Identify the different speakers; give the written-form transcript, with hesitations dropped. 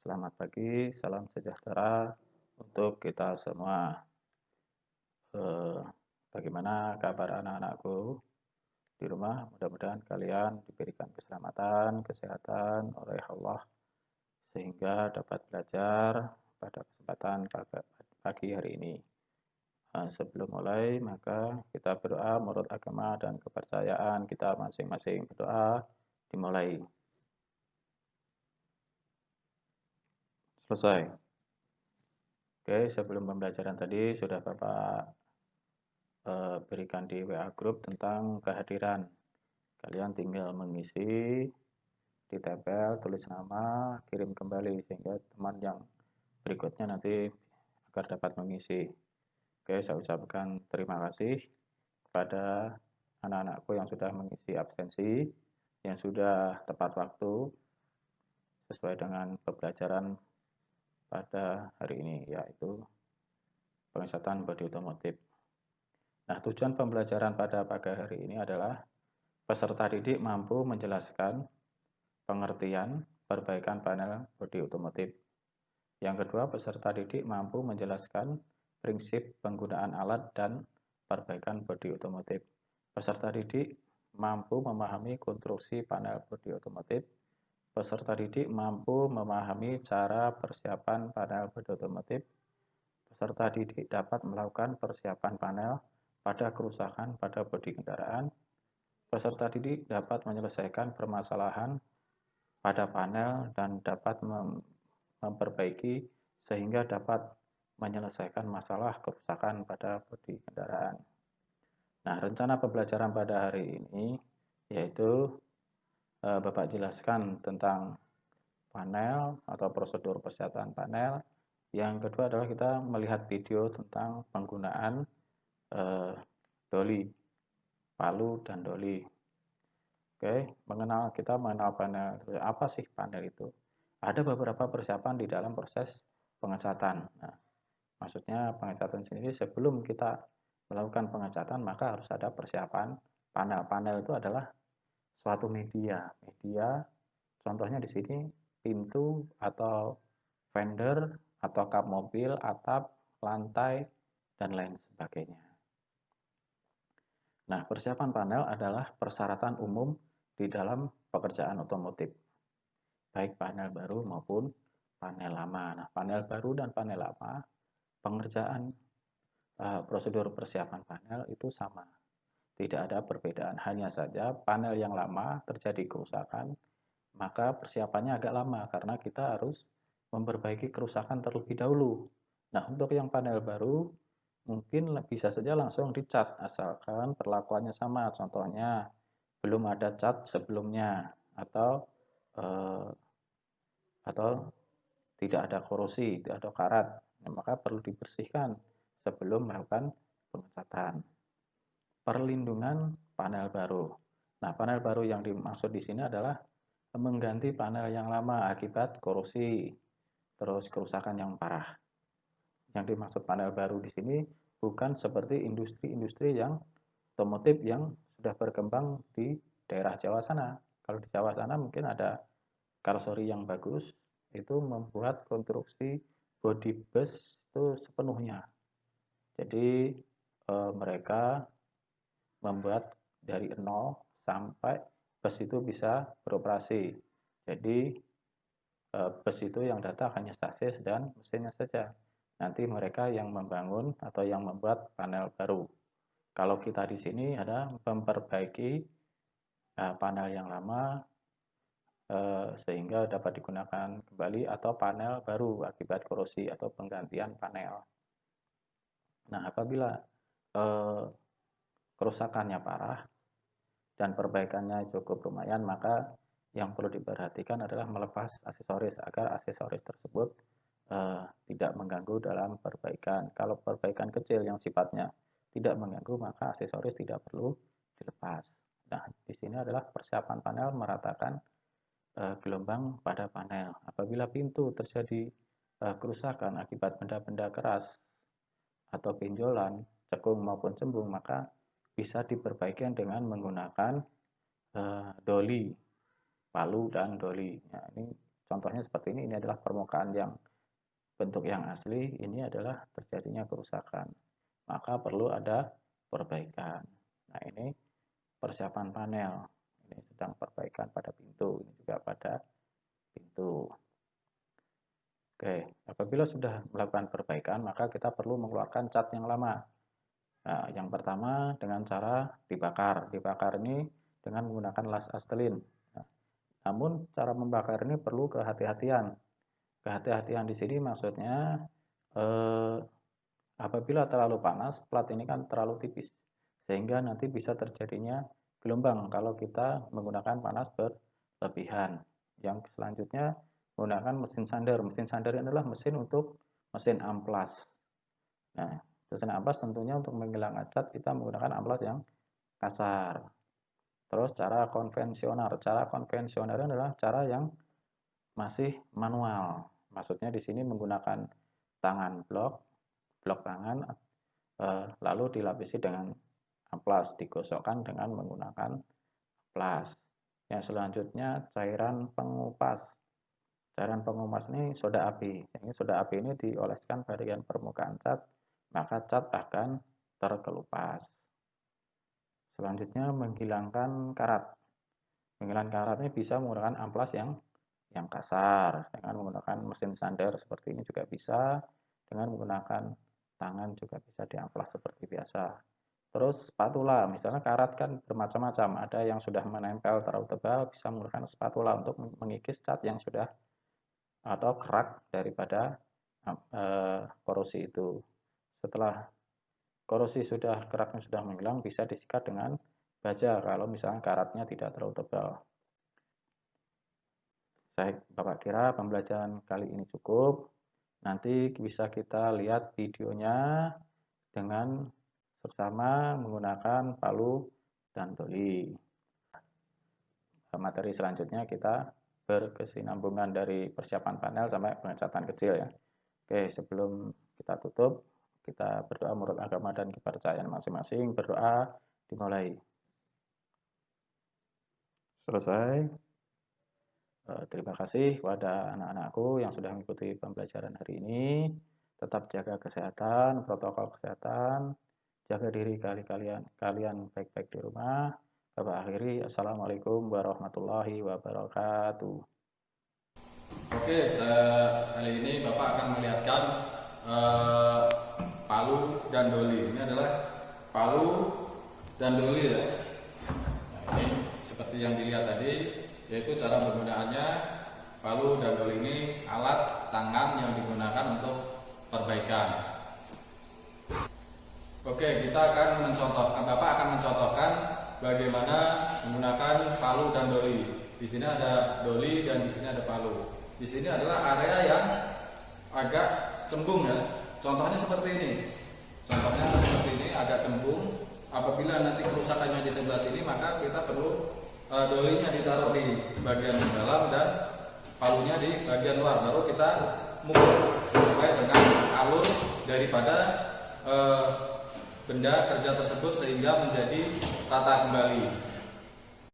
Speaker 1: Selamat pagi, salam sejahtera untuk kita semua. Eh, Bagaimana kabar anak-anakku di rumah? Mudah-mudahan kalian diberikan keselamatan, kesehatan oleh Allah sehingga dapat belajar pada kesempatan pagi hari ini. Sebelum mulai, maka kita berdoa menurut agama dan kepercayaan kita masing-masing. Berdoa dimulai. Selesai. Oke, sebelum pembelajaran tadi sudah Bapak berikan di WA Group tentang kehadiran. Kalian tinggal mengisi, ditempel, tulis nama, kirim kembali sehingga teman yang berikutnya nanti agar dapat mengisi. Oke, saya ucapkan terima kasih kepada anak-anakku yang sudah mengisi absensi, yang sudah tepat waktu sesuai dengan pembelajaran pada hari ini, yaitu pengesatan bodi otomotif. Nah, tujuan pembelajaran pada pagi hari ini adalah peserta didik mampu menjelaskan pengertian perbaikan panel bodi otomotif. Yang kedua, peserta didik mampu menjelaskan prinsip penggunaan alat dan perbaikan bodi otomotif. Peserta didik mampu memahami konstruksi panel bodi otomotif. Peserta didik mampu memahami cara persiapan panel bodi otomotif. Peserta didik dapat melakukan persiapan panel pada kerusakan pada bodi kendaraan. Peserta didik dapat menyelesaikan permasalahan pada panel dan dapat memperbaiki sehingga dapat menyelesaikan masalah kerusakan pada bodi kendaraan. Nah, rencana pembelajaran pada hari ini yaitu Bapak jelaskan tentang panel atau prosedur persiapan panel. Yang kedua adalah kita melihat video tentang penggunaan doli, palu dan doli. Oke, kita mengenal panel. Apa sih panel itu? Ada beberapa persiapan di dalam proses pengecatan. Nah, maksudnya pengecatan sendiri sebelum kita melakukan pengecatan maka harus ada persiapan panel. Panel itu adalah suatu media. Media contohnya di sini pintu atau fender atau kap mobil, atap, lantai dan lain sebagainya. Nah, persiapan panel adalah persyaratan umum di dalam pekerjaan otomotif, baik panel baru maupun panel lama. Nah, panel baru dan panel lama, pengerjaan prosedur persiapan panel itu sama. Tidak ada perbedaan, hanya saja panel yang lama terjadi kerusakan, maka persiapannya agak lama karena kita harus memperbaiki kerusakan terlebih dahulu. Nah, untuk yang panel baru, mungkin bisa saja langsung dicat asalkan perlakuannya sama. Contohnya belum ada cat sebelumnya atau eh, tidak ada korosi, tidak ada karat. Nah, maka perlu dibersihkan sebelum melakukan pengecatan. Perlindungan panel baru. Nah, panel baru yang dimaksud di sini adalah mengganti panel yang lama akibat korosi, terus kerusakan yang parah. Yang dimaksud panel baru di sini bukan seperti industri-industri yang otomotif yang sudah berkembang di daerah Jawa sana. Kalau di Jawa sana mungkin ada karsori yang bagus, itu membuat konstruksi body bus itu sepenuhnya. Jadi mereka membuat dari nol sampai bus itu bisa beroperasi. Jadi bus itu yang datang hanya chassis dan mesinnya saja. Nanti mereka yang membangun atau yang membuat panel baru. Kalau kita di sini ada memperbaiki panel yang lama sehingga dapat digunakan kembali atau panel baru akibat korosi atau penggantian panel. Nah, apabila kerusakannya parah dan perbaikannya cukup lumayan, maka yang perlu diperhatikan adalah melepas aksesoris agar aksesoris tersebut tidak mengganggu dalam perbaikan. Kalau perbaikan kecil yang sifatnya tidak mengganggu, maka aksesoris tidak perlu dilepas. Nah, di sini adalah persiapan panel meratakan gelombang pada panel. Apabila pintu terjadi kerusakan akibat benda-benda keras atau benjolan, cekung maupun cembung, maka bisa diperbaiki dengan menggunakan doli, palu dan doli. Nah, ini contohnya seperti ini adalah permukaan yang bentuk yang asli, ini adalah terjadinya kerusakan. Maka perlu ada perbaikan. Nah, ini persiapan panel. Ini sedang perbaikan pada pintu, ini juga pada pintu. Oke, apabila sudah melakukan perbaikan, maka kita perlu mengeluarkan cat yang lama. Nah, yang pertama dengan cara dibakar. Dibakar ini dengan menggunakan las astelin. Nah, namun cara membakar ini perlu kehati-hatian. Kehati-hatian di sini maksudnya apabila terlalu panas, plat ini kan terlalu tipis, sehingga nanti bisa terjadinya gelombang kalau kita menggunakan panas berlebihan. Yang selanjutnya menggunakan mesin sander. Mesin sander adalah mesin untuk mesin amplas. Nah, mesin amplas tentunya untuk menghilangkan cat kita menggunakan amplas yang kasar. Terus cara konvensional. Cara konvensional adalah cara yang masih manual. Maksudnya di sini menggunakan tangan blok tangan, lalu dilapisi dengan amplas, digosokkan dengan menggunakan amplas. Yang selanjutnya cairan pengupas. Cairan pengupas ini soda api. Ini soda api ini dioleskan bagian permukaan cat, maka cat akan terkelupas. Selanjutnya menghilangkan karat. Menghilangkan karat ini bisa menggunakan amplas yang kasar, dengan menggunakan mesin sander seperti ini juga bisa, dengan menggunakan tangan juga bisa diamplas seperti biasa. Terus spatula, misalnya karat kan bermacam-macam, ada yang sudah menempel terlalu tebal, bisa menggunakan spatula untuk mengikis cat yang sudah atau kerak daripada korosi itu. Setelah korosi keraknya sudah menghilang, bisa disikat dengan baja kalau misalnya karatnya tidak terlalu tebal. Bapak kira pembelajaran kali ini cukup. Nanti bisa kita lihat videonya dengan bersama menggunakan palu dan doli. Materi selanjutnya kita berkesinambungan dari persiapan panel sampai pengecatan kecil ya. Oke, sebelum kita tutup, kita berdoa menurut agama dan kepercayaan masing-masing. Berdoa dimulai. Selesai. Terima kasih kepada anak-anakku yang sudah mengikuti pembelajaran hari ini. Tetap jaga kesehatan, protokol kesehatan, jaga diri kalian baik-baik di rumah. Bapak akhiri, Assalamualaikum warahmatullahi wabarakatuh.
Speaker 2: Oke, kali ini Bapak akan melihatkan palu dan doli. Ini adalah palu dan doli ya. Nah, ini seperti yang dilihat tadi, yaitu cara penggunaannya. Palu dan doli ini alat tangan yang digunakan untuk perbaikan. Oke, kita akan Bapak akan mencontohkan bagaimana menggunakan palu dan doli. Di sini ada doli dan di sini ada palu. Di sini adalah area yang agak cembung ya. Contohnya seperti ini. Agak cembung. Apabila nanti kerusakannya di sebelah sini, maka kita perlu dolinya ditaruh di bagian dalam dan palunya di bagian luar, baru kita mukul sesuai dengan alur daripada benda kerja tersebut sehingga menjadi rata kembali.